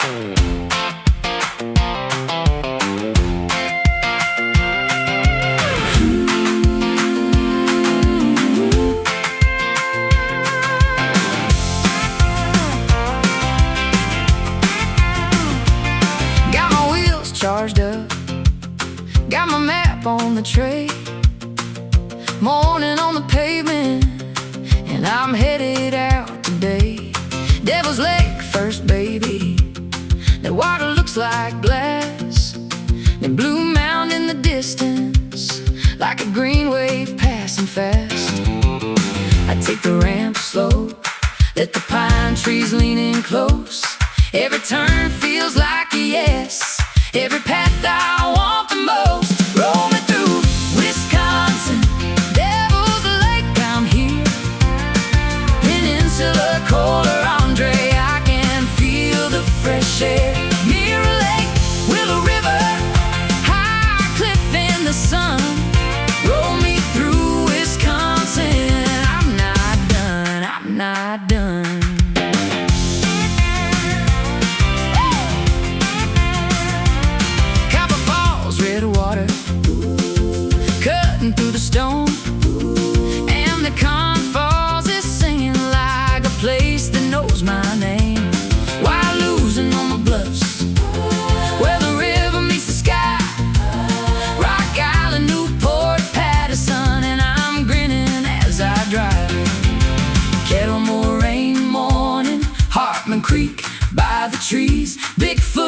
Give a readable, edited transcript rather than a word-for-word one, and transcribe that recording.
Got my wheels charged up, got my map on the tray. Morning on the pavement, and I'm headed out today. Devil's Lake first, baby. That water looks like glass. The Blue Mound in the distance, like a green wave passing fast. I take the ramp slow, let the pine trees lean in close. Every turn feels like a yes, every path I want the most. Rolling through Wisconsin, Devil's Lake, I'm here. Peninsula, Kohler, Andre, I can feel the fresh air. Mirror Lake, Willow River, high cliff in the sun. Roll me through Wisconsin, I'm not done, I'm not done. Through the stone, and the Con Falls is singing like a place that knows my name. While losing on the bluffs, where the river meets the sky, Rock Island, Newport, Patterson, and I'm grinning as I drive. Kettle Moraine morning, Hartman Creek by the trees, Bigfoot